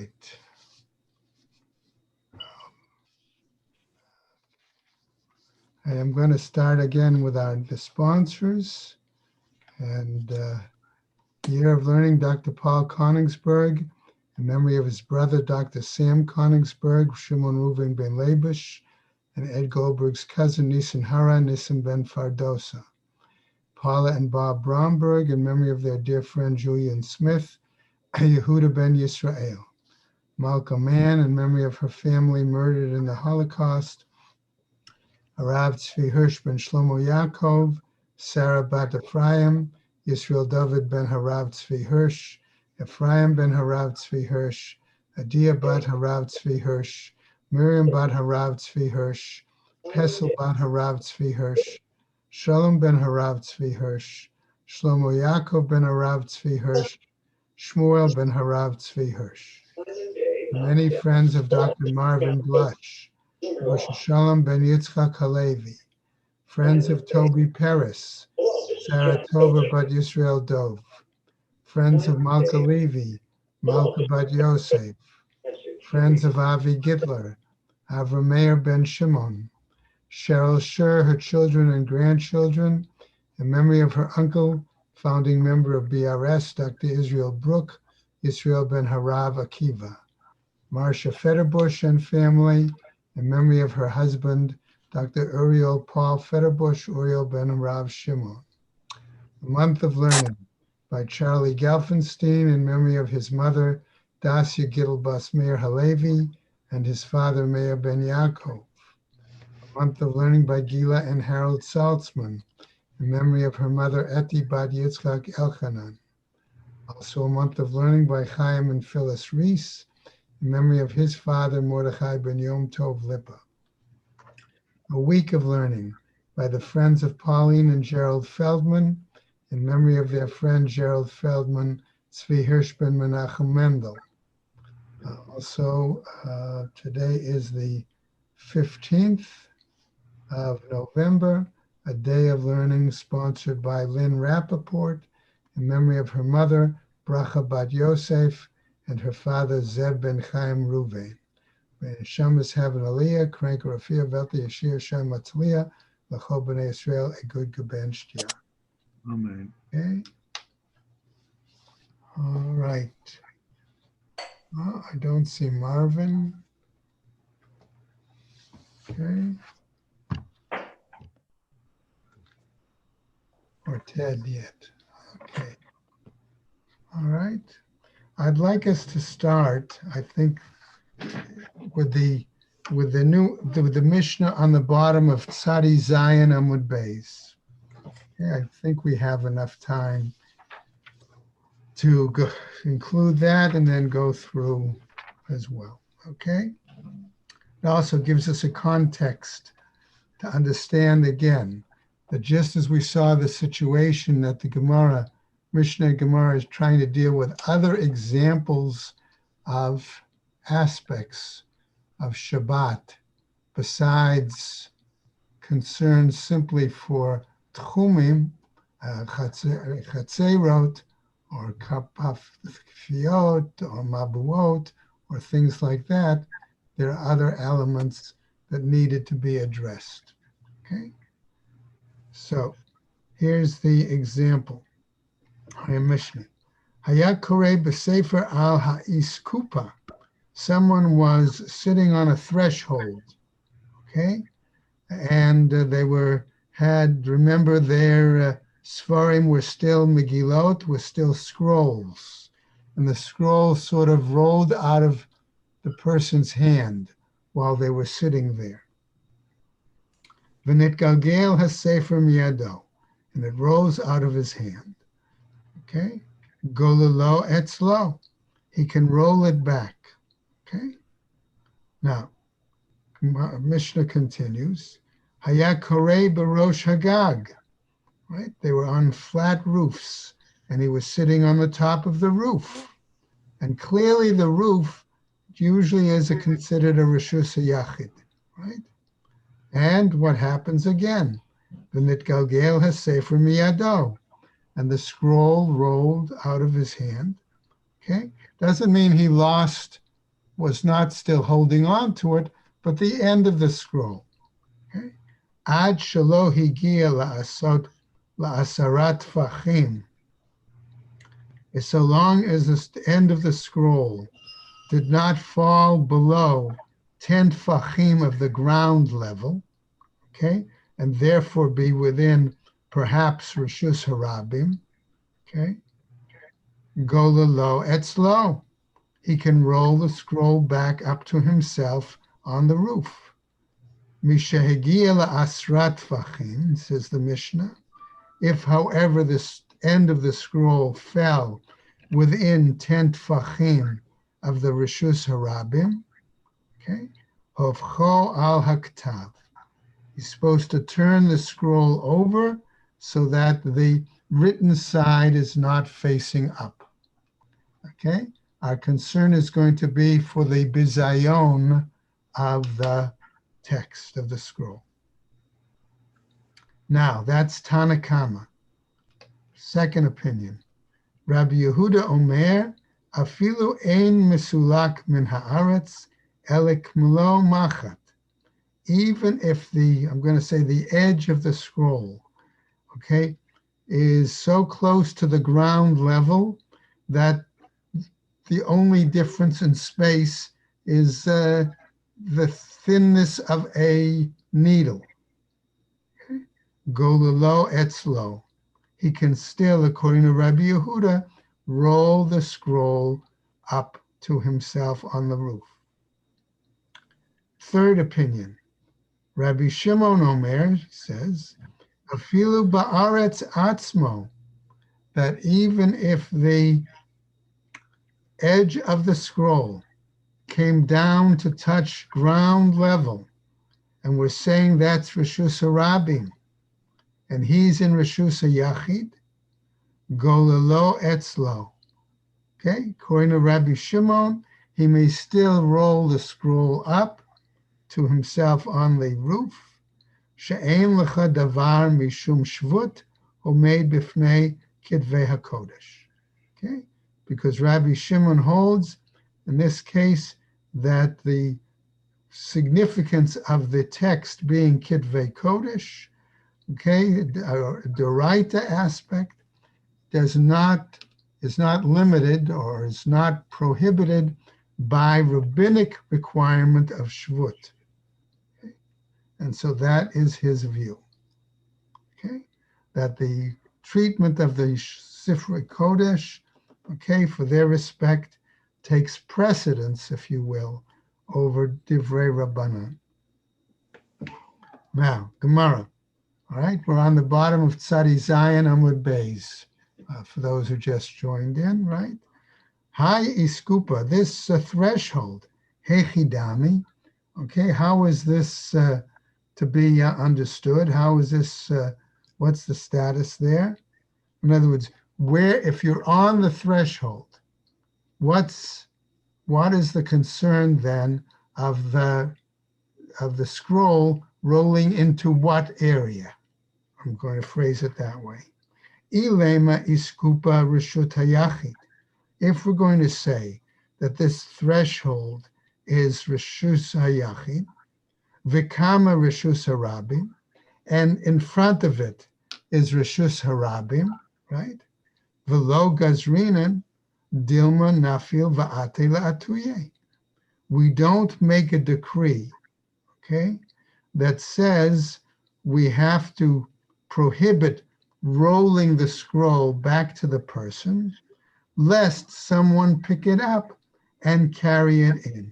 right. I am going to start again with the sponsors. And Year of Learning, Dr. Paul Koningsberg, in memory of his brother, Dr. Sam Koningsberg, Shimon Reuven ben Labish, and Ed Goldberg's cousin, Nisan Hara, Nisan ben Fardosa. Paula and Bob Bromberg, in memory of their dear friend Julian Smith, Yehuda ben Yisrael. Malcolm Mann, in memory of her family murdered in the Holocaust, Arav Tzvi Hirsch ben Shlomo Yaakov, Sarah bat Ephraim, Yisrael David ben Harav Tzvi Hirsch, Ephraim ben Harav Tzvi Hirsch, Adia bat Harav Tzvi Hirsch, Miriam bat Harav Tzvi Hirsch, Pesel bat Harav Tzvi Hirsch, Shalom ben Harav Tzvi Hirsch, Shlomo Yaakov ben Harav Tzvi Hirsch, Shmuel ben Harav Tzvi Hirsch. Many friends of Dr. Marvin Blush, Rosh Hashalom ben Yitzchak Halevi, friends of Toby Peres, Sarah Tova bat Yisrael Dov, friends of Malka Levi, Malka bat Yosef, friends of Avi Gitler, Avrameir ben Shimon, Cheryl Sher, her children and grandchildren, in memory of her uncle, founding member of BRS, Dr. Israel Brook, Yisrael ben Harav Akiva, Marcia Fetterbush and family, in memory of her husband, Dr. Uriel Paul Fetterbush, Uriel ben Rav Shimon. The Month of Learning by Charlie Gelfenstein, in memory of his mother, Dacia Gittel Bas Meir Halevi, and his father, Meir ben Yaakov. The Month of Learning by Gila and Harold Saltzman, in memory of her mother, Eti Bat Yitzchak Elchanan. Also a Month of Learning by Chaim and Phyllis Reese, in memory of his father, Mordechai ben Yom Tov Lipa. A Week of Learning by the Friends of Pauline and Gerald Feldman, in memory of their friend Gerald Feldman, Tzvi Hirsch ben Menachem Mendel. Today is the 15th of November, a day of learning sponsored by Lynn Rappaport, in memory of her mother, Bracha Bat Yosef, and her father, Zeb ben Chaim Ruvain. May Neshamas have an aliyah, Krank Rafia, Velti Yashir, Shem Matzliah, L'chol B'nai Yisrael, a good Gaben Shtia. Amen. Okay. All right. Oh, I don't see Marvin. Okay. Or Ted yet. Okay. All right. I'd like us to start, I think, with the Mishnah on the bottom of Tzadi Zion Amud Beis. Okay, I think we have enough time to include that and then go through as well. Okay. It also gives us a context to understand again that just as we saw the situation that the Mishnah Gemara is trying to deal with other examples of aspects of Shabbat besides concerns simply for Tchumim, Chatzerot, or Kapafiot, or Mabuot, or things like that, there are other elements that needed to be addressed. Okay? So here's the example. Mishnah. Hayat Koreh b'Sefer al ha'iskupa. Someone was sitting on a threshold, okay? And remember their Sfarim were still Megillot, were still scrolls. And the scrolls sort of rolled out of the person's hand while they were sitting there. V'nitgalgel ha'sefer miyado. And it rolls out of his hand. Okay? Gololo etzlo. He can roll it back. Okay? Now, Mishnah continues. Hayat koreh b'rosh hagag. Right? They were on flat roofs, and he was sitting on the top of the roof. And clearly the roof usually is considered a reshus hayachid. Right? And what happens again? V'nitgalgel ha'sefer miyado. And the scroll rolled out of his hand. Okay? Doesn't mean he lost was not still holding on to it, but the end of the scroll. Okay? Ad shelo higia la'asarat tfachim. So long as the end of the scroll did not fall below 10 tfachim of the ground level, okay, and therefore be within perhaps Rishus Harabim, okay, Gola lo etzlo. He can roll the scroll back up to himself on the roof. Mishehegia la'asrat tfachim, says the Mishnah. If, however, the end of the scroll fell within 10 tfachim of the Rishus Harabim, okay, Hovcho al haktav. He's supposed to turn the scroll over so that the written side is not facing up. Okay? Our concern is going to be for the bizayon of the text of the scroll. Now, that's Tanakama. Second opinion. Rabbi Yehuda Omer, afilu ein mesulak min haaretz elek mlo machat. Even if I'm going to say the edge of the scroll, okay, is so close to the ground level that the only difference in space is the thinness of a needle. Okay? Gololo etzlo. He can still, according to Rabbi Yehuda, roll the scroll up to himself on the roof. Third opinion. Rabbi Shimon Omer says, afilu ba'aretz atzmo, that even if the edge of the scroll came down to touch ground level, and we're saying that's Rishus Harabim, and he's in Rishus Yachid, golelo etzlo. Okay, according to Rabbi Shimon, he may still roll the scroll up to himself on the roof. She'ein lecha davar mishum shvut omeid b'fnei kitvei hakodesh. Okay, because Rabbi Shimon holds, in this case, that the significance of the text being kitvei kodesh, okay, the Doraita aspect, is not limited or is not prohibited by rabbinic requirement of shvut. Okay? And so that is his view. Okay, that the treatment of the Sifrei Kodesh, okay, for their respect, takes precedence, if you will, over Divrei Rabbanan. Now, Gemara. All right, we're on the bottom of Tzadi Zayin Amud Beis, for those who just joined in, right? Hi Iskupa, this threshold, Hechidami, okay, how is this to be understood? How is this, what's the status there? In other words, if you're on the threshold, what is the concern then of the scroll rolling into what area? I'm going to phrase it that way. Ilema iskupa reshut hayachid. If we're going to say that this threshold is reshus hayachid, vikama reshus harabim, and in front of it is reshus harabim, right? Velo gazrinan dilma nafil va'ate la'atuye. We don't make a decree, okay, that says we have to prohibit rolling the scroll back to the person, lest someone pick it up and carry it in.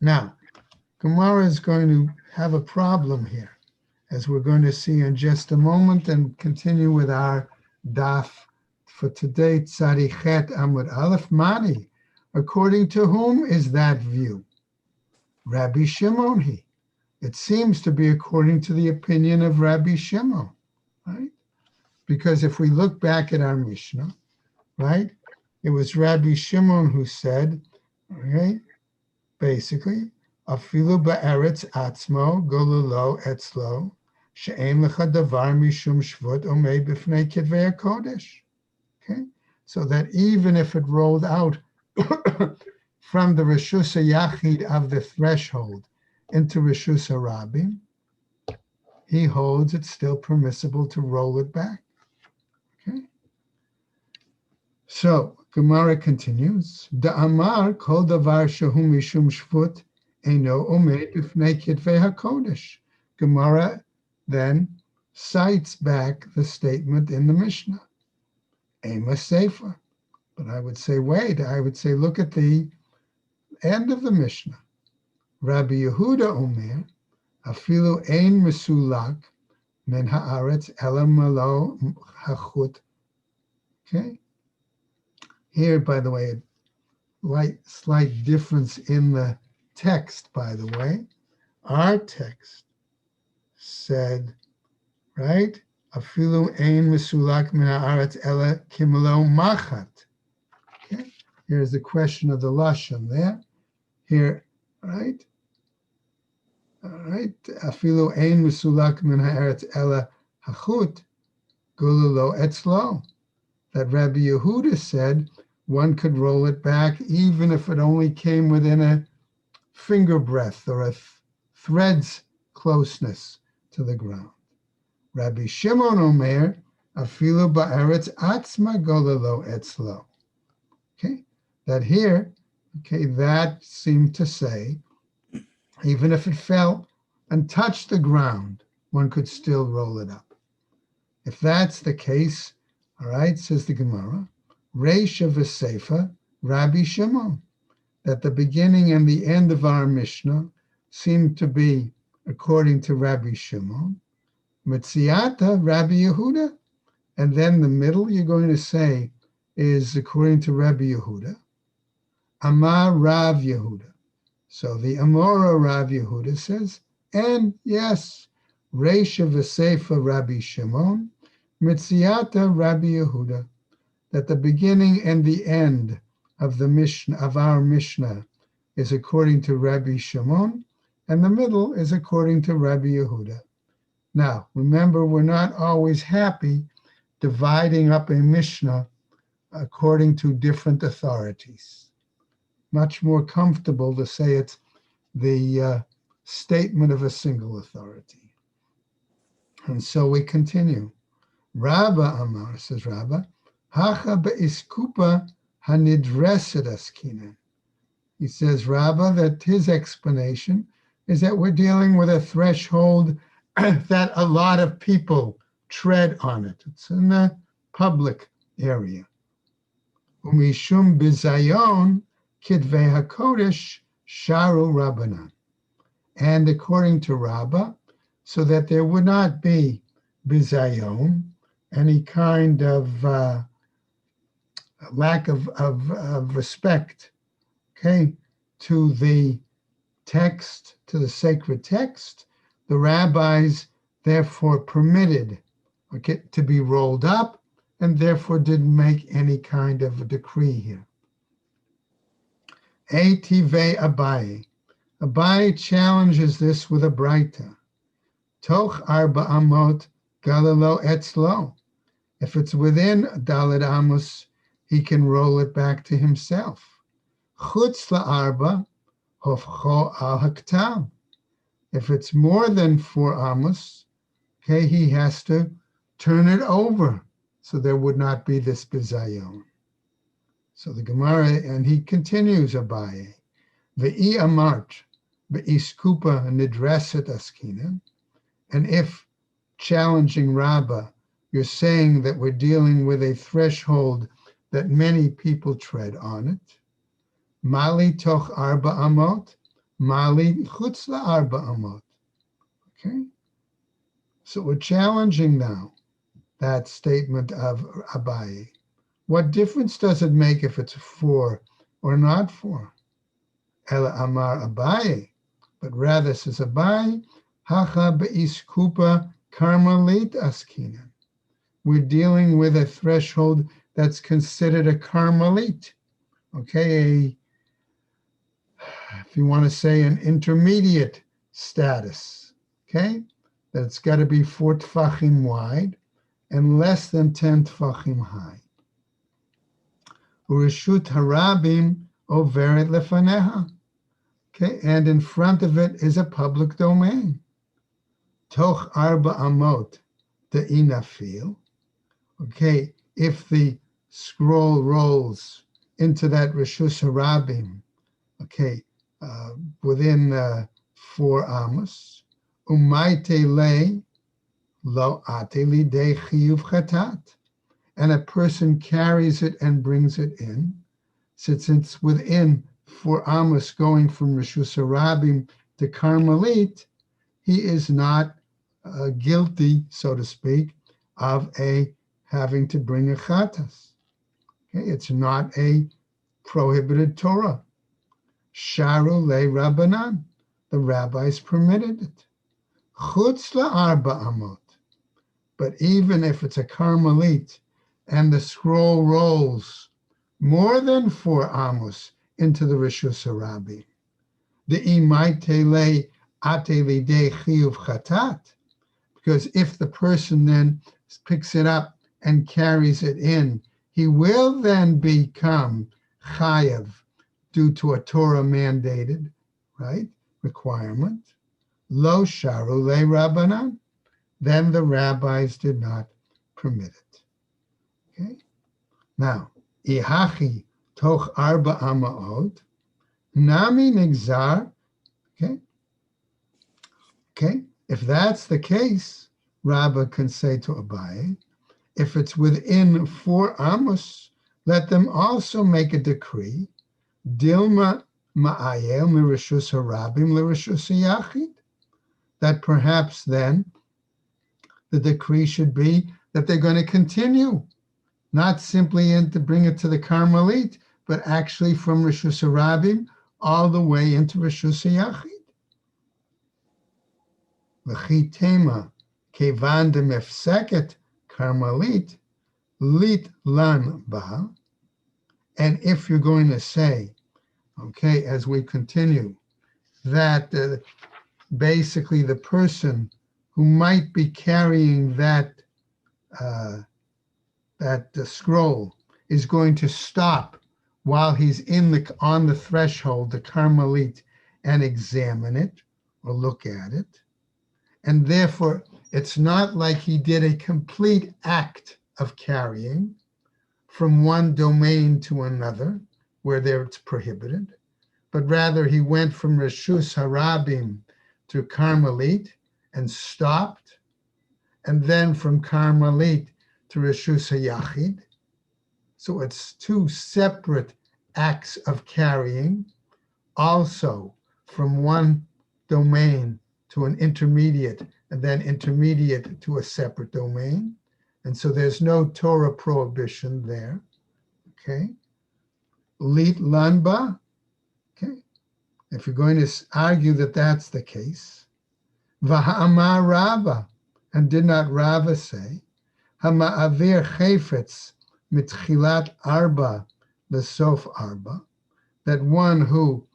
Now, Gemara is going to have a problem here, as we're going to see in just a moment, and continue with our daf for today, Tzadi Chet Amud Aleph Mani. According to whom is that view? Rabbi Shimon he. It seems to be according to the opinion of Rabbi Shimon, right? Because if we look back at our Mishnah, right, it was Rabbi Shimon who said, okay, basically, afilu ba'eretz atzmo gololo etzlo she'en lecha davar mishum shvut omei b'fnei kitvei hakodesh. Okay, so that even if it rolled out from the Rishus Yachid of the threshold into Rishus Rabim, he holds it's still permissible to roll it back. Okay. So Gemara continues. Da'amar kol davar shehu mishum shvut eino omed b'fnei kitvei hakodesh. Gemara then cites back the statement in the Mishnah. Ema sefer. But I would say, wait, look at the end of the Mishnah. Rabbi Yehuda Omer, afilu ein mesulak men haaretz ela malo hachut. Okay. Here, by the way, slight difference in the text, by the way. Our text said, right? Afilu ein mesulak min haaretz ela kimlo machat. Okay. Here's the question of the lashon there. Here, right? All right. Afilu ein mesulak min haaretz ela hachut gululo etzlo. That Rabbi Yehuda said one could roll it back even if it only came within a finger breadth or a thread's closeness to the ground. Rabbi Shimon Omer, afilu ba'eretz atzma gululo etzlo. Okay, that here, okay, that seemed to say, even if it fell and touched the ground, one could still roll it up. If that's the case, all right, says the Gemara, Reisha v'Seifa, Rabbi Shimon, that the beginning and the end of our Mishnah seem to be according to Rabbi Shimon, Metziata, Rabbi Yehuda, and then the middle you're going to say is according to Rabbi Yehuda, Amar Rav Yehuda. So the Amora Rav Yehuda says, and yes, Reisha v'Seifa Rabbi Shimon, Mitziata Rabbi Yehuda, that the beginning and the end of the Mishnah, of our Mishnah, is according to Rabbi Shimon, and the middle is according to Rabbi Yehuda. Now, remember, we're not always happy dividing up a Mishnah according to different authorities. Much more comfortable to say it's the statement of a single authority. And so we continue. Rabba Amar, says Rabba, Hacha be'iskupa hanidreset askinan. He says, Rabba, that his explanation is that we're dealing with a threshold that a lot of people tread on it. It's in the public area. Umishum bizayon kitvei hakodesh sharu rabbanan. And according to Rabbah, so that there would not be bizayon, any kind of lack of respect, okay, to the text, to the sacred text, the rabbis therefore permitted to be rolled up and therefore didn't make any kind of a decree here. Eitive Abaye. Abaye challenges this with a braita. Toch arba amot galilo etzlo. If it's within Daled Amos, he can roll it back to himself. Chutz la'arba hofcho al haktam. If it's more than 4 amos, okay, he has to turn it over, so there would not be this bizayon. So the Gemara, and he continues, Abaye, ve'i amart be'iskupa nidreset askinan, and if challenging Rabbah, you're saying that we're dealing with a threshold that many people tread on it, mali toch arba amot, mali chutz la arba amot. Okay, so we're challenging now that statement of Abaye. What difference does it make if it's 4 or not 4? Ela amar Abaye, but rather says Abaye, hacha be'iskupa karmelit askinan. We're dealing with a threshold that's considered a karmelit, okay, if you want to say an intermediate status, okay, that it's got to be 4 tfachim wide and less than 10 tfachim high. Ureshut harabim overet lefaneha. Okay, and in front of it is a public domain. Toch arba amot de'inafil. Okay, if the scroll rolls into that Reshus Harabim, okay, within 4 amos, umaite le lo ate li de chiyuv chatat, and a person carries it and brings it in, since it's within 4 amos going from Reshus Harabim to Carmelit, he is not guilty, so to speak, of having to bring a chatas. Okay, it's not a prohibited Torah. Sharu le Rabbanan, the rabbis permitted it. Chutz la'arba amot, but even if it's a Carmelit and the scroll rolls more than 4 amos into the Reshus Harabim, the imaite le ate lidei chiyuv chatat, because if the person then picks it up and carries it in, he will then become chayav due to a Torah mandated, right, requirement. Lo sharu le rabbanan, then the rabbis did not permit it. Okay. Now, ihachi toch arba amaot, nami nigzar. Okay. Okay. If that's the case, Rabbah can say to Abaye, if it's within 4 amos, let them also make a decree, Dilma ma'ayel mirishus harabim lirishus yachid, that perhaps then the decree should be that they're going to continue, not simply to bring it to the Carmelit, but actually from Rishus Harabim all the way into Rishus Yachid. L'chitema kevan demefseket Carmelit lit lan ba. And if you're going to say, okay, as we continue, that basically the person who might be carrying that scroll is going to stop while he's on the threshold, the Carmelit, and examine it or look at it. And therefore, it's not like he did a complete act of carrying from one domain to another, where it's prohibited, but rather he went from Reshus Harabim to Carmelit and stopped, and then from Carmelit to Reshus HaYachid. So it's 2 separate acts of carrying, also from one domain to an intermediate, and then intermediate to a separate domain. And so there's no Torah prohibition there. Okay. Lit lanba. Okay. If you're going to argue that that's the case, V'ha'amar Rava, and did not Rava say, Hama'avir chayfetz mitchilat arba lesof arba, that one who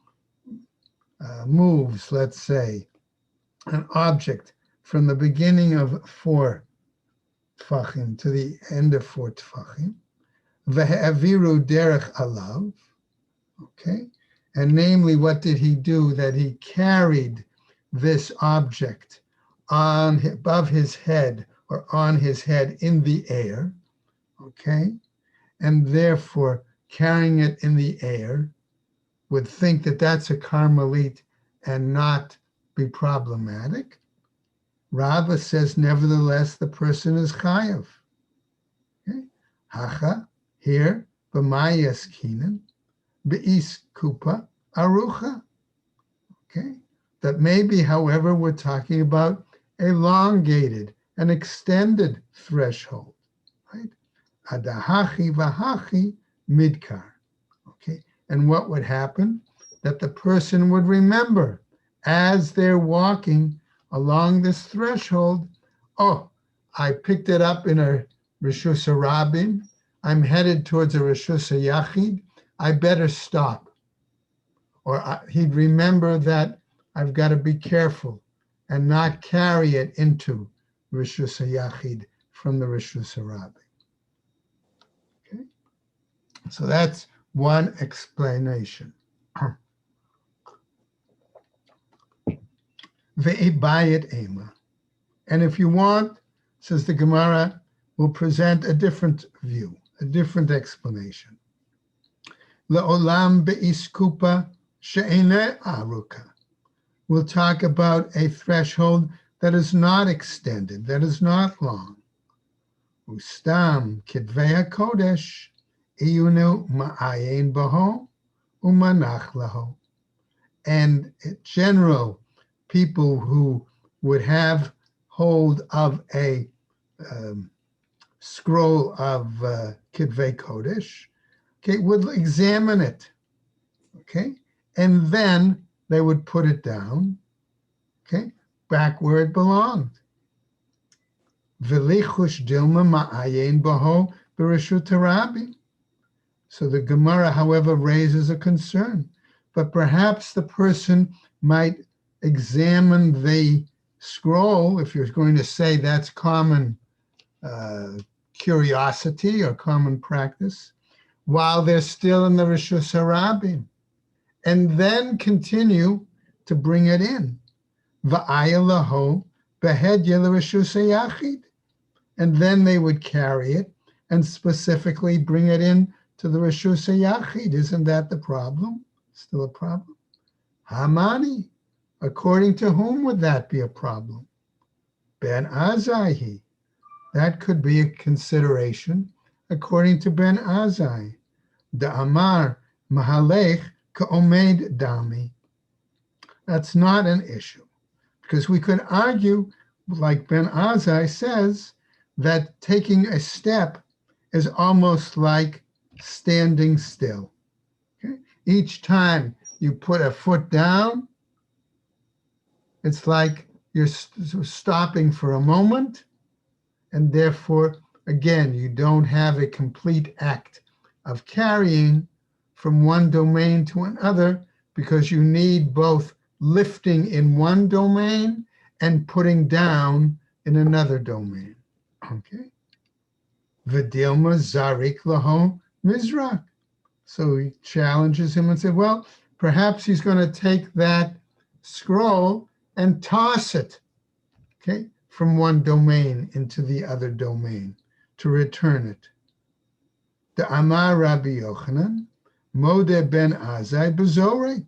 moves, let's say, an object from the beginning of 4 tfachim to the end of 4 tfachim, v'ha'aviru derech alav, okay, and namely, what did he do? That he carried this object above his head or on his head in the air, okay, and therefore carrying it in the air would think that that's a Carmelit and not be problematic. Rava says, nevertheless, the person is chayav. Okay, hacha here b'mayas kinan be'is kupa arucha. Okay, that maybe, however, we're talking about elongated and extended threshold, right? Adahachi vahachi midkar. Okay, and what would happen? That the person would remember as they're walking along this threshold, oh, I picked it up in a Reshus Harabim, I'm headed towards a Reshus HaYachid, I better stop. Or he'd remember that I've got to be careful and not carry it into Reshus HaYachid from the Reshus Harabim. Okay. So that's one explanation. Ve'ibayit ema. And if you want, says the Gemara, will present a different view, a different explanation. Le'olam be'iskupa she'ene aruka. We'll talk about a threshold that is not extended, that is not long. Ustam kidvei kodesh iyunu ma'ayin baho umanach laho. And in general, people who would have hold of a scroll of Kidvei Kodesh, okay, would examine it, okay, and then they would put it down, okay, back where it belonged. V'lichush dilma ma'ayin baho b'reshut harabi. So the Gemara, however, raises a concern, but perhaps the person might examine the scroll, if you're going to say that's common curiosity or common practice, while they're still in the Rishus Harabim, and then continue to bring it in. V'aya laho behedya l'Rishus Hayachid. And then they would carry it and specifically bring it in to the Rishus Hayachid. Isn't that the problem? Still a problem? Hamani. According to whom would that be a problem? Ben Azai. That could be a consideration according to Ben Azai. Da Amar Mahalech Ka'omed Dami. That's not an issue, because we could argue, like Ben Azai says, that taking a step is almost like standing still. Okay? Each time you put a foot down, it's like you're stopping for a moment, and therefore, again, you don't have a complete act of carrying from one domain to another, because you need both lifting in one domain and putting down in another domain. Okay. V'dilma zarik laho mizrak. So he challenges him and said, well, perhaps he's going to take that scroll and toss it, okay, from one domain into the other domain to return it. The Amar Rabbi Yochanan, Modeh ben Azai bezorek.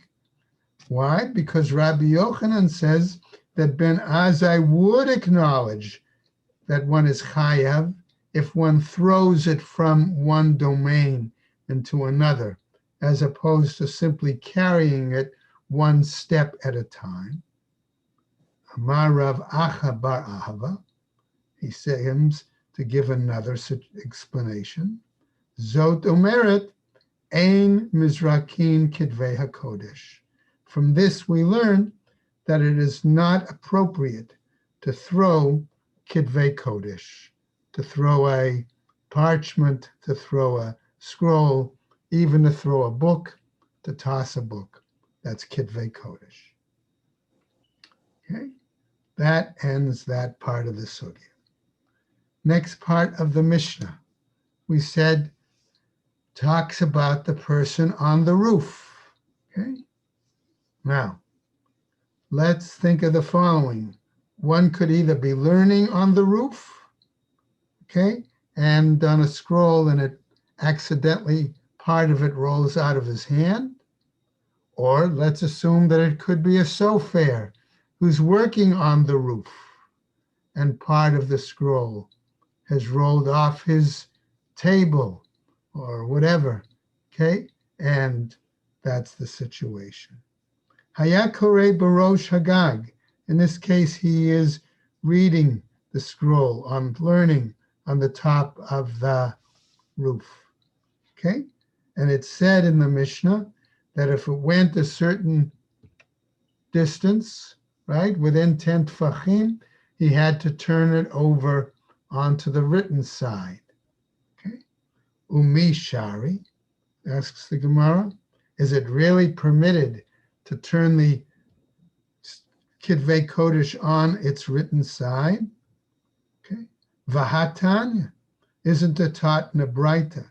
Why? Because Rabbi Yochanan says that Ben Azai would acknowledge that one is chayav if one throws it from one domain into another, as opposed to simply carrying it one step at a time. Amar Rav Acha bar Ahava, he seems to give another explanation. Zot omeret ein mizrakin kidvei hakodesh. From this we learn that it is not appropriate to throw kidvei kodesh, to throw a parchment, to throw a scroll, even to throw a book, to toss a book. That's kidvei kodesh. Okay, that ends that part of the sugya. Next part of the Mishnah, we said, talks about the person on the roof. Okay, now let's think of the following. One could either be learning on the roof, okay, and on a scroll, and it accidentally, part of it rolls out of his hand. Or let's assume that it could be a sofer who's working on the roof, and part of the scroll has rolled off his table or whatever, okay? And that's the situation. Hayakore barosh hagag. In this case, he is reading the scroll, on learning on the top of the roof, okay? And it's said in the Mishnah that if it went a certain distance, right, within 10 tfachim, he had to turn it over onto the written side, okay? Umi shari, asks the Gemara, is it really permitted to turn the Kidvei Kodesh on its written side? Okay. Vahatanya, isn't it taught in a Braita?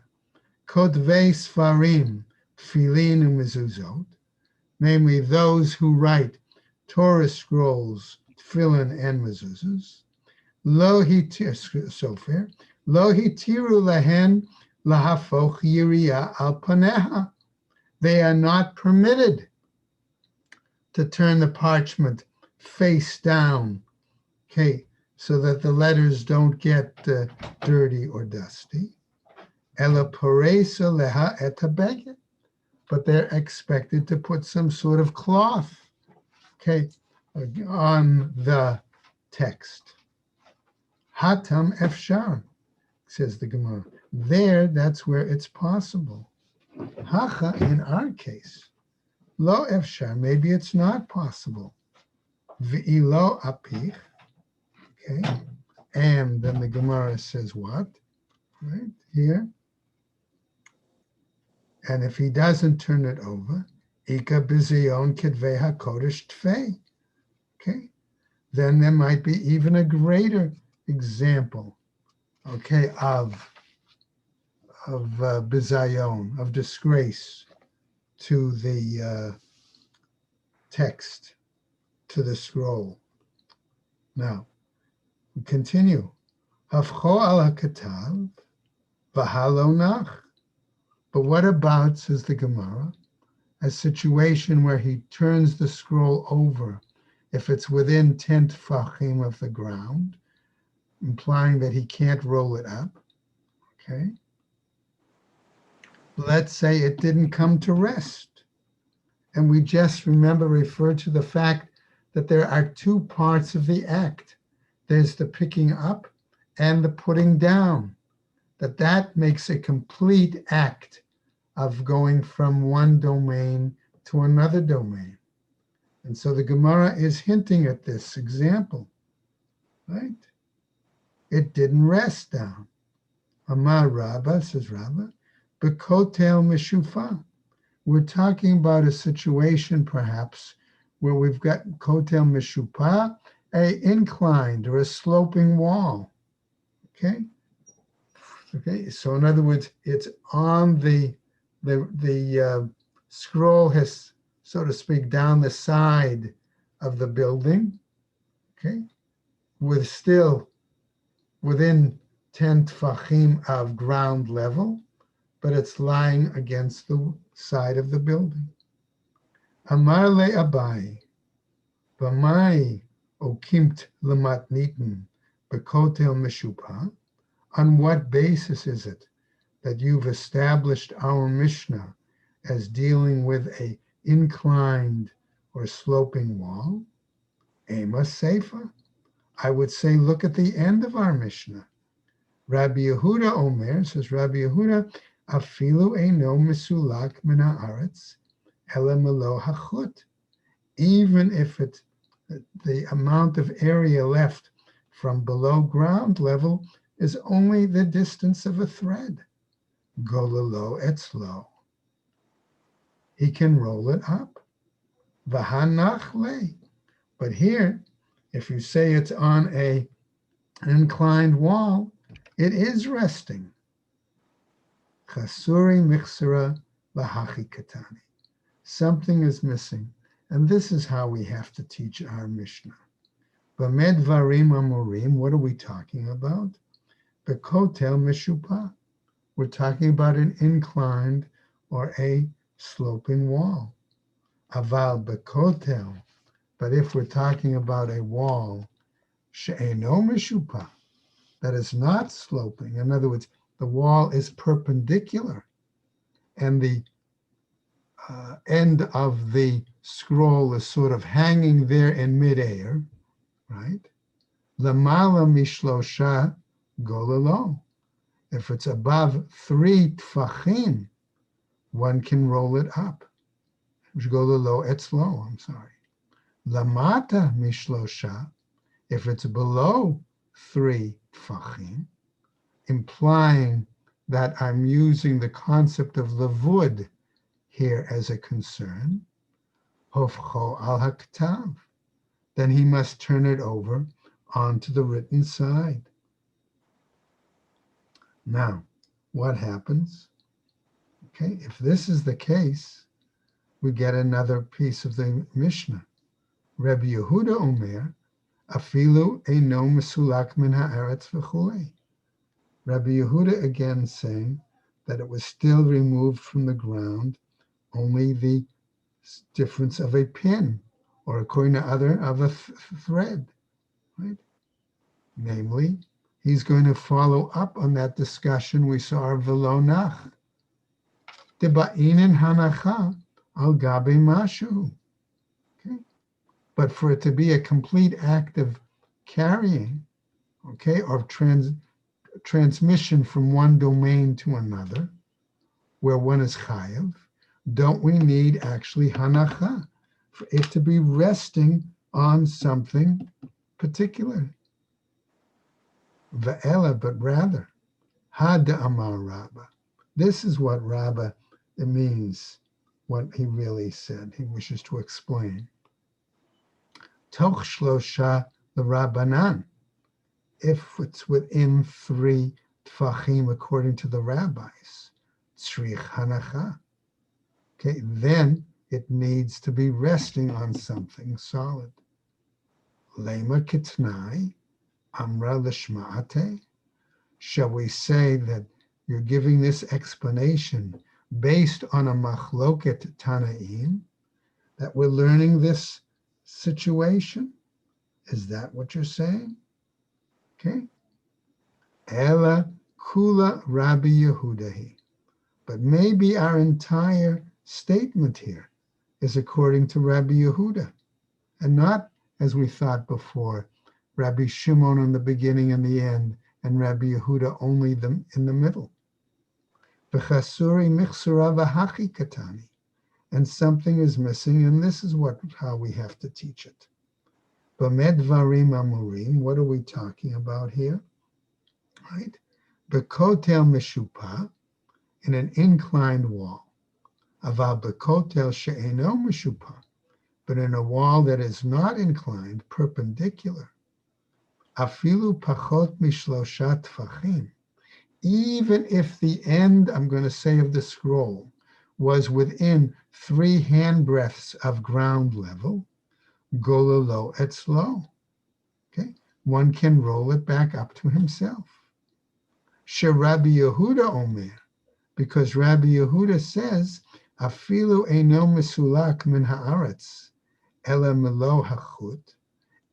kotvei sfarim, tefillin umezuzot, namely those who write Torah scrolls, tefillin, and mezuzahs, lo hitir, sofer, lo hitiru lahen lahafoch yiriyah al paneha. They are not permitted to turn the parchment face down, okay, so that the letters don't get dirty or dusty. Ela poresa leha etabeket, but they're expected to put some sort of cloth, okay, on the text. Hatam efshar, says the Gemara. There, that's where it's possible. Hacha, in our case, lo efshar, maybe it's not possible. V'ilo apich, okay, and then the Gemara says what? Right here. And if he doesn't turn it over, Ika bizion kedvei hakodesh tfei. Okay, then there might be even a greater example, okay, of bizayon, of disgrace to the text, to the scroll. Now, we continue. Hafcho al hakatav v'halo nach. But what about, says the Gemara, a situation where he turns the scroll over if it's within 10 tfachim of the ground, implying that he can't roll it up, okay? Let's say it didn't come to rest. And we just refer to the fact that there are two parts of the act. There's the picking up and the putting down. That makes a complete act of going from one domain to another domain. And so the Gemara is hinting at this example, right? It didn't rest down. Amar Rabba, says Rabba, bekotel mishufa. We're talking about a situation perhaps where we've got kotel mishupa, a inclined or a sloping wall, okay? Okay, so in other words, it's on the scroll has, so to speak, down the side of the building, okay, with still within 10 tfachim of ground level, but it's lying against the side of the building. Amar le Abai, b'mai okimt lematnitin bekotel mishupa. On what basis is it that you've established our Mishnah as dealing with a inclined or sloping wall? Ema Seifa. I would say, look at the end of our Mishnah. Rabbi Yehuda Omer, says Rabbi Yehuda, afilu eino misulak min haaretz ele melo hachut. Even if it's the amount of area left from below ground level is only the distance of a thread. Gololo etzlo. He can roll it up. Vahanach le. But here, if you say it's on an inclined wall, it is resting. Chasuri mixera lahachi katani. Something is missing. And this is how we have to teach our Mishnah. Bamed varim amorim, what are we talking about? Bekotel mishupa. We're talking about an inclined or a sloping wall. Aval bekotel. But if we're talking about a wall, she'eno mishupa, that is not sloping. In other words, the wall is perpendicular, and the end of the scroll is sort of hanging there in midair, right? Lamala mishlosha golalo. If it's above 3 tfachim, one can roll it up. Golalo etzlo, I'm sorry. Lamata mishlosha, if it's below 3 tfachim, implying that I'm using the concept of lavud here as a concern, hofcho al haktav, then he must turn it over onto the written side. Now, what happens? Okay, if this is the case, we get another piece of the Mishnah. Rabbi Yehuda Omer, afilu eino mesulak min haaretz v'chulei. Rabbi Yehuda again saying that it was still removed from the ground, only the difference of a pin, or according to other, of a thread, right? Namely, he's going to follow up on that discussion we saw of v'lo nach. Deba'inin hanacha al gabe mashu. Okay? But for it to be a complete act of carrying, okay, or transmission from one domain to another, where one is chayav, don't we need actually hanacha for it to be resting on something particular? Ve'ela, but rather, had amar Rabba. This is what Rabba means, what he really said. He wishes to explain. Toch shlosha the Rabbanan. If it's within 3 tfachim according to the rabbis, tzrich hanacha. Okay, then it needs to be resting on something solid. Lema kitnai, amra lishmaate. Shall we say that you're giving this explanation based on a machloket tanaim, that we're learning this situation? Is that what you're saying? Okay. Ela kula Rabbi Yehudahi. But maybe our entire statement here is according to Rabbi Yehuda, and not, as we thought before, Rabbi Shimon in the beginning and the end, and Rabbi Yehuda only in the middle. V'chasuri michsura v'hachi katani. And something is missing, and this is how we have to teach it. B'med dvarim amurim, what are we talking about here? Right? B'kotel mishupa, in an inclined wall. Aval b'kotel she'eno mishupa, but in a wall that is not inclined, perpendicular. Afilu pachot mishloshat tfachim. Even if the end, I'm going to say, of the scroll was within 3 handbreadths of ground level, gololo etzlo. Okay, one can roll it back up to himself. Sherabi Yehuda Omer, because Rabbi Yehuda says, afilu eino mesulak min haaretz, ela melo hachut,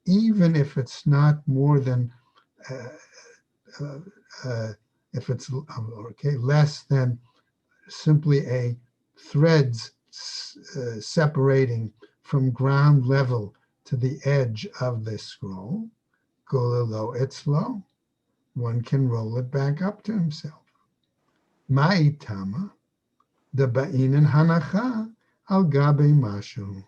even if it's not more than, if it's less than simply a threads separating from ground level to the edge of the scroll, gololo etzlo, one can roll it back up to himself. Ma'itama, the ba'inin hanacha al gabe mashu.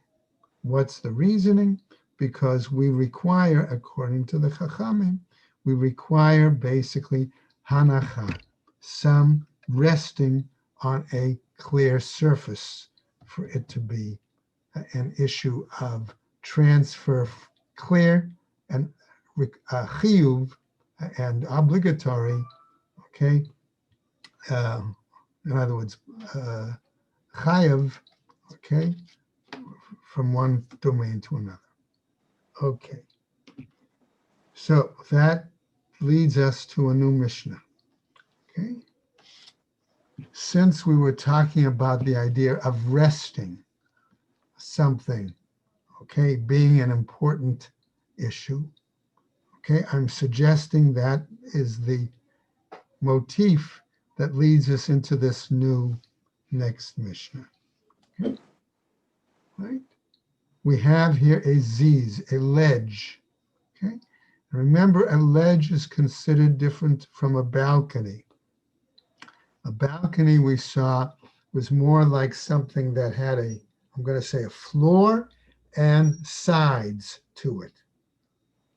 What's the reasoning? Because we require, according to the Chachamim, we require basically hanacha, some resting on a clear surface for it to be an issue of transfer, clear and chiyuv and obligatory, okay? In other words, chayav, okay, from one domain to another. Okay, so that leads us to a new Mishnah, okay? Since we were talking about the idea of resting something, okay, being an important issue, okay, I'm suggesting that is the motif that leads us into this new next Mishnah, okay? Right? We have here a ziz, a ledge, okay? Remember, a ledge is considered different from a balcony. A balcony we saw was more like something that had I'm going to say a floor and sides to it.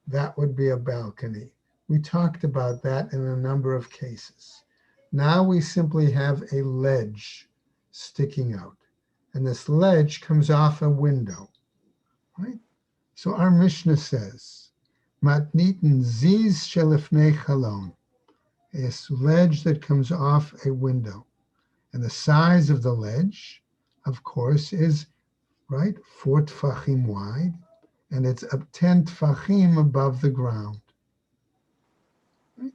That would be a balcony. We talked about that in a number of cases. Now we simply have a ledge sticking out, and this ledge comes off a window, right? So our Mishnah says, Matnitin ziz shelifnei chalon, a ledge that comes off a window. And the size of the ledge, of course, is, right, 4 tfachim wide, and it's 10 tfachim above the ground. Right?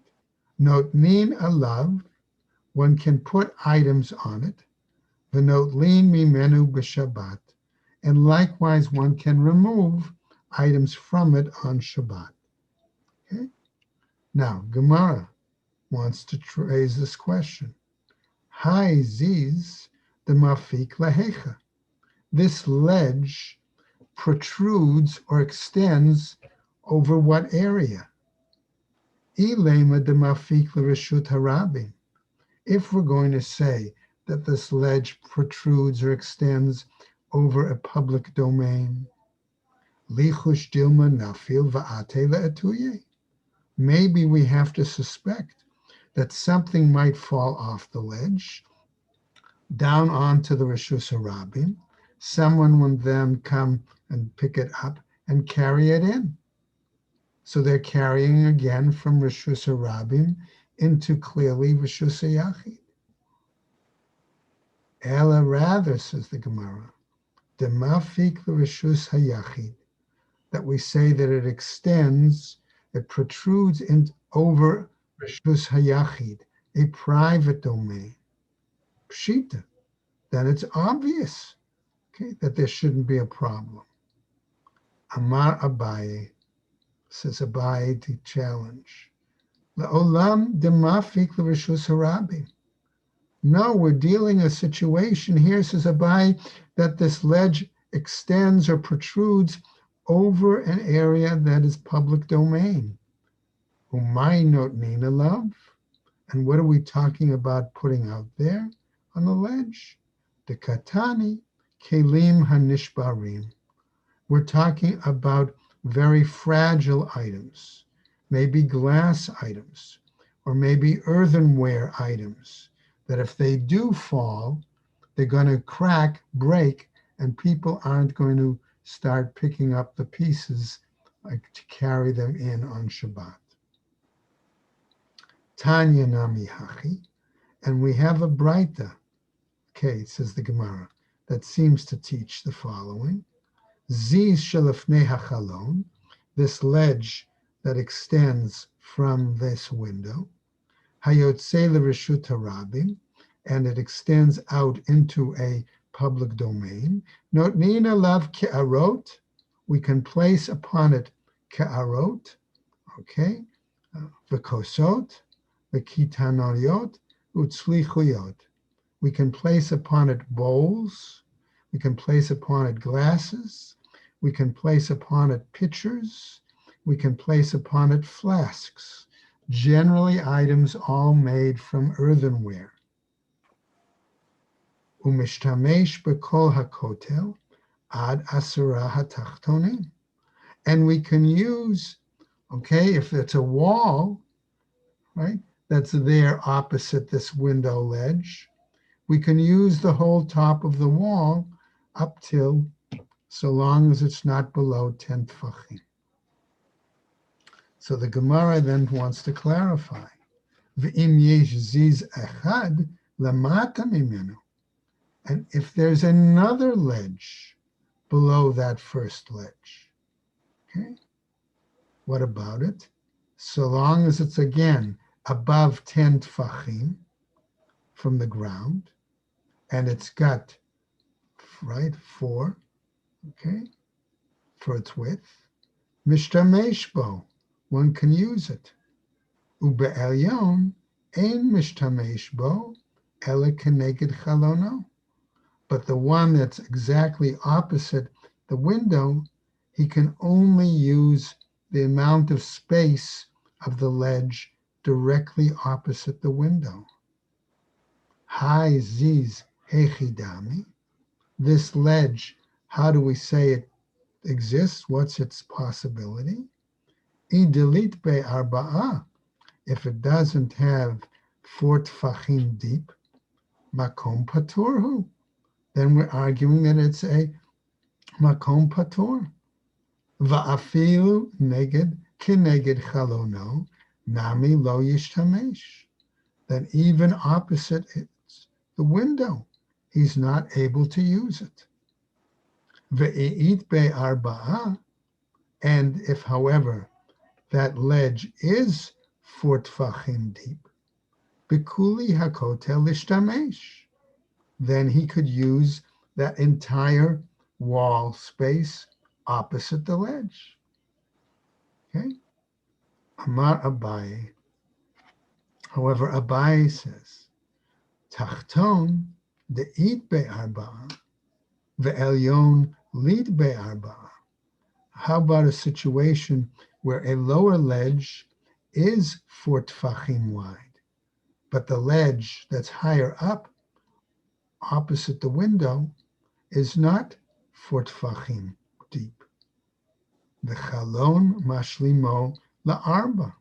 Notnin alav, one can put items on it. V'notlin mimenu b'Shabbat, and likewise one can remove items from it on Shabbat. Okay? Now, Gemara wants to raise this question. Hai ziz the mafik lahecha. This ledge protrudes or extends over what area? Ilema de mafik l'reshut harabim. If we're going to say that this ledge protrudes or extends over a public domain, lichush dilma nafil va'ate la'atuye. Maybe we have to suspect that something might fall off the ledge down onto the Reshus Harabim. Someone would then come and pick it up and carry it in. So they're carrying again from Reshus Harabim into clearly Reshus Hayachid. Ela rather, says the Gemara, demafik Reshus Hayachid, that we say that it extends, it protrudes over Reshus Hayachid, a private domain. Pshita, then it's obvious, okay, that there shouldn't be a problem. Amar Abaye, says Abaye to challenge. Le'olam demafik l'reshus harabim. No, we're dealing a situation here, says Abaye, that this ledge extends or protrudes over an area that is public domain. Umay notnin alav. And what are we talking about putting out there on the ledge? The katani kelim hanishbarim. We're talking about very fragile items, maybe glass items, or maybe earthenware items, that if they do fall, they're going to crack, break, and people aren't going to start picking up the pieces to carry them in on Shabbat. Tanya nami hachi, and we have a braita, okay, says the Gemara, that seems to teach the following. Ziz shelafnei hachalon, this ledge that extends from this window, hayotze l'reshut harabim, and it extends out into a public domain. Notnin alav ke'arot, we can place upon it ke'arot, okay, v'kosot, v'kitanoriot, utzlichuyot. We can place upon it bowls, we can place upon it glasses, we can place upon it pitchers, we can place upon it flasks, generally items all made from earthenware. Umishtamesh b'kol hakotel ad asura hatachtonim. And we can use, okay, if it's a wall, right, that's there opposite this window ledge, we can use the whole top of the wall up till, so long as it's not below 10 tfachim. So the Gemara then wants to clarify. V'im yesh ziz echad lamata mimenu. And if there's another ledge below that first ledge, okay, what about it? So long as it's again above 10 tfachim from the ground, and it's got, right, 4, okay, for its width, mishtamesh bo, one can use it. Ube'elyon ein mishtamesh bo ele keneged chalono. But the one that's exactly opposite the window, he can only use the amount of space of the ledge directly opposite the window. Hai ziz hechidami. This ledge, how do we say it exists? What's its possibility? Idelit be arba'ah. If it doesn't have 4 tfachim deep, makom paturhu. Then we're arguing that it's a makom patur. Va'afilu neged kineged chalono nami lo yishtamesh. That even opposite its the window. He's not able to use it. Ve'eit be'arba'ah, and if, however, that ledge is 4 tfachim deep, bikuli hakotel lishtamesh, then he could use that entire wall space opposite the ledge. Okay? Amar Abaye. However, Abaye says, Tachton de'it be'arba'ah, ve'elyon lid be'arba'ah. How about a situation where a lower ledge is 4 tfachim wide, but the ledge that's higher up, opposite the window, is not 4 tfachim deep? The chalon mashlimo la'arba,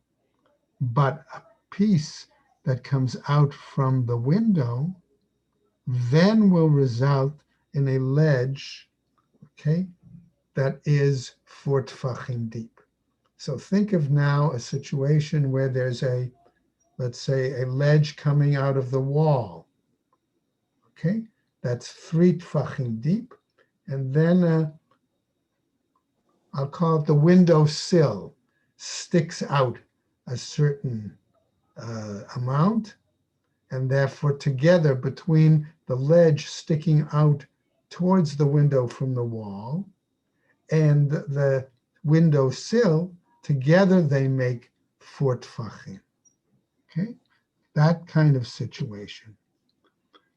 but a piece that comes out from the window then will result in a ledge, okay, that is 4 tfachim deep. So think of now a situation where there's a, let's say, a ledge coming out of the wall, okay, that's 3 tfachim deep, and then I'll call it the window sill sticks out a certain amount, and therefore together between the ledge sticking out towards the window from the wall and the window sill, together they make 4 tfachim. Okay, that kind of situation.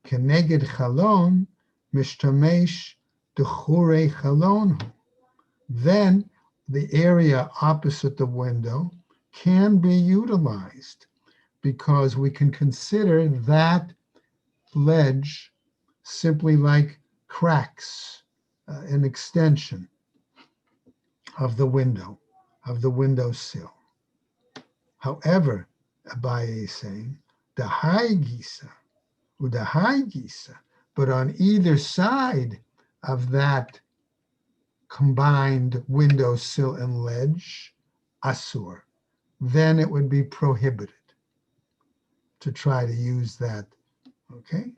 Keneged chalon mishtamesh dechure chalon. Then the area opposite the window can be utilized because we can consider that ledge simply like cracks, an extension of the window sill. However, Abaye is saying, the high gisa, the high gisa, but on either side of that combined window sill and ledge, asur, then it would be prohibited to try to use that. Okay?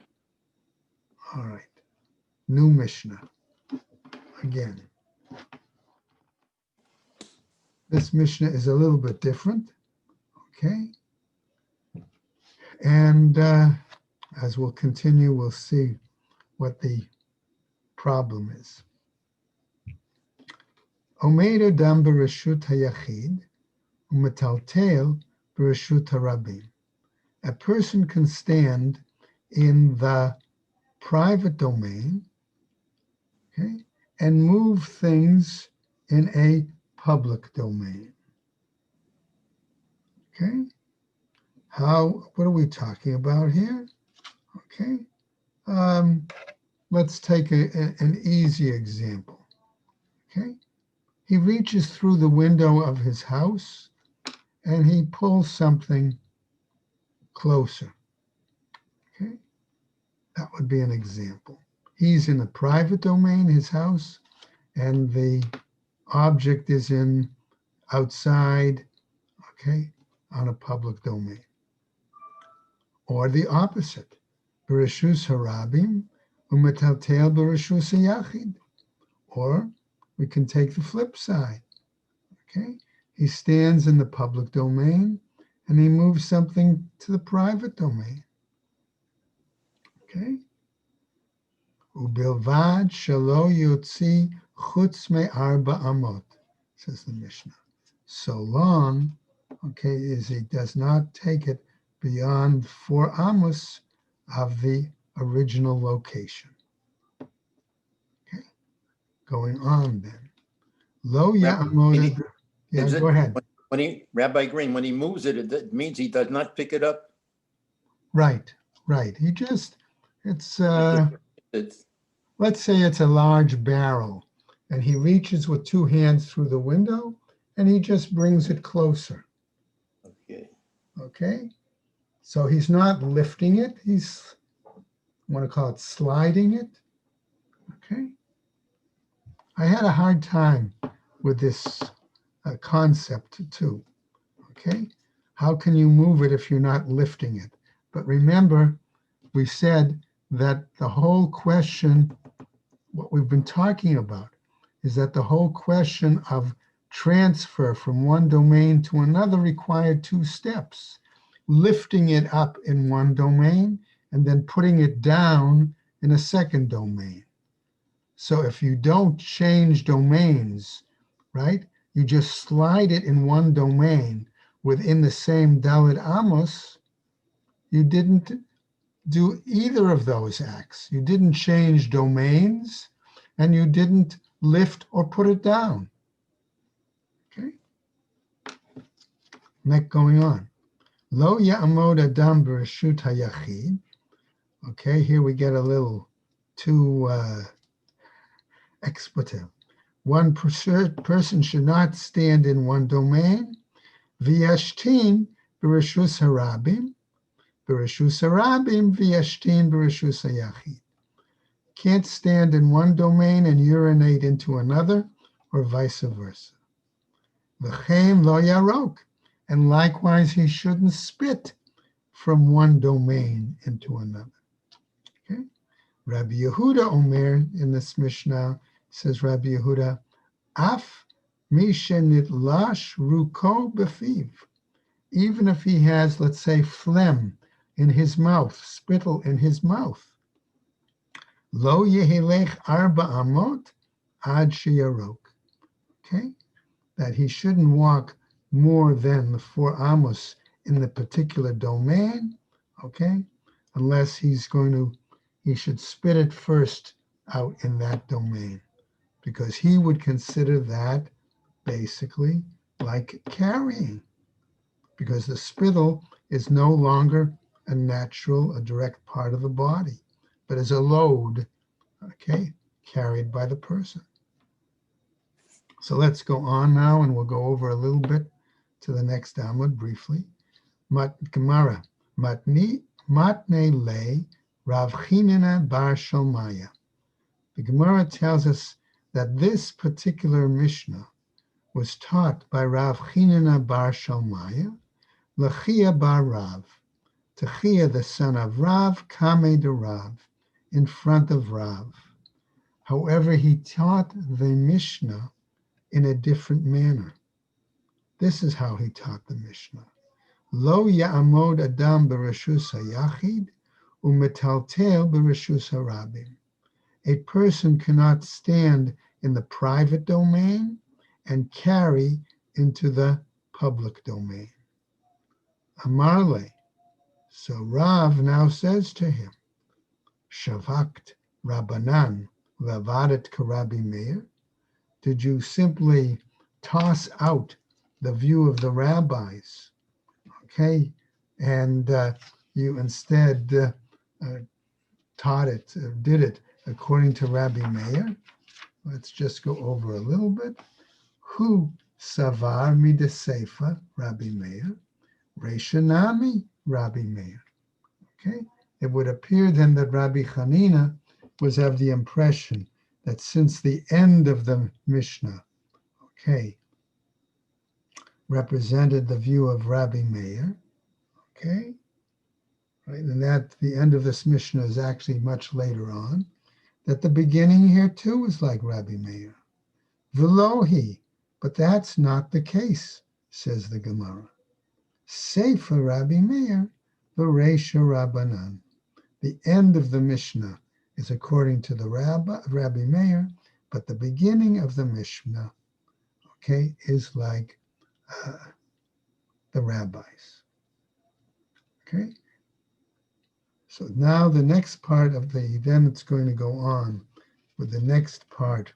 All right. New Mishnah. Again. This Mishnah is a little bit different. Okay? And as we'll continue, we'll see what the problem is. Omer adam bereshut hayachid umetaltel bereshut harabim. A person can stand in the private domain, okay, and move things in a public domain. Okay? What are we talking about here? Okay? Let's take an easy example. Okay? He reaches through the window of his house and he pulls something closer. Okay? That would be an example. He's in a private domain, his house, and the object is in outside, okay, on a public domain. Or the opposite. Bereshus harabim umetaltel bereshus hayachid. Or we can take the flip side. Okay? He stands in the public domain and he moves something to the private domain. Okay? Ubilvad shelo yotzi chutz me'arba amot, says the Mishnah. So long, okay, as he does not take it beyond 4 amos of the original location. Okay? Going on then. Lo ya'amod. Yeah, go ahead. Rabbi Green, when he moves it, it means he does not pick it up. Right. He just, let's say it's a large barrel and he reaches with 2 hands through the window and he just brings it closer. Okay. So he's not lifting it. He's, I want to call it sliding it. Okay. I had a hard time with this concept too. Okay. How can you move it if you're not lifting it? But remember, we said that the whole question, what we've been talking about, is that the whole question of transfer from one domain to another required two steps: lifting it up in one domain and then putting it down in a second domain. So if you don't change domains, right, you just slide it in one domain within the same Dalit Amos, you didn't do either of those acts. You didn't change domains and you didn't lift or put it down. Okay. Next, going on. Lo ya'amod adam b'reshut hayachid. Okay, here we get a little too expletive. One person should not stand in one domain. V'yashtin b'reshus harabim. B'reshus harabim v'yashtin b'reshus hayachid. Can't stand in one domain and urinate into another, or vice versa. V'chein lo yarok. And likewise, he shouldn't spit from one domain into another. Okay? Rabbi Yehuda Omer, in this Mishnah, says Rabbi Yehuda, Af mishenitlash ruko befiv. Even if he has, let's say, phlegm in his mouth, spittle in his mouth, lo yehelech arba amot ad sheyarok. Okay? That he shouldn't walk more than the 4 amos in the particular domain, okay? Unless he should spit it first out in that domain, because he would consider that basically like carrying, because the spittle is no longer a direct part of the body, but is a load, okay, carried by the person. So let's go on now, and we'll go over a little bit to the next Amud briefly. Gemara, matne le Rav Chinina bar Shalmaya. The Gemara tells us that this particular Mishnah was taught by Rav Chinina bar Shalmaya, Lechia bar Rav, to Chia, the son of Rav, Kame de Rav, in front of Rav. However, he taught the Mishnah in a different manner. This is how he taught the Mishnah. Lo ya'amod adam b'reshus hayachid u'metaltel b'reshus harabim. A person cannot stand in the private domain and carry into the public domain. Amarle. So Rav now says to him, Shavakt Rabbanan Lavadet Karabi Meir. Did you simply toss out the view of the rabbis, okay, and you instead did it according to Rabbi Meir? Let's just go over a little bit. Hu savar mideseifa Rabbi Meir, Reshanami Rabbi Meir. Okay, it would appear then that Rabbi Chanina was of the impression that since the end of the Mishnah, okay, represented the view of Rabbi Meir, okay, right, and that the end of this Mishnah is actually much later on, that the beginning here too is like Rabbi Meir. Velohi, but that's not the case, says the Gemara. Sefer Rabbi Meir, V'Reisha Rabbanan. The end of the Mishnah is according to the Rabbi Meir, but the beginning of the Mishnah, okay, is like the rabbis. Okay? So now the next part of then it's going to go on with the next part,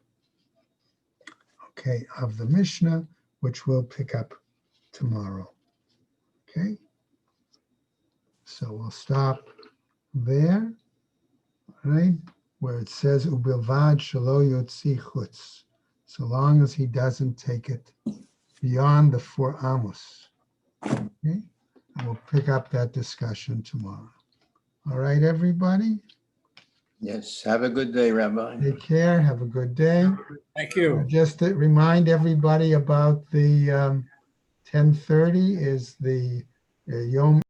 okay, of the Mishnah, which we'll pick up tomorrow. Okay? So we'll stop there, right, where it says ubilvad shelo yotzi chutz, so long as he doesn't take it beyond the 4 amos. Okay? And we'll pick up that discussion tomorrow. All right, everybody? Yes, have a good day, Rabbi. Take care. Have a good day. Thank you. Just to remind everybody about the 10:30 is the Yomi.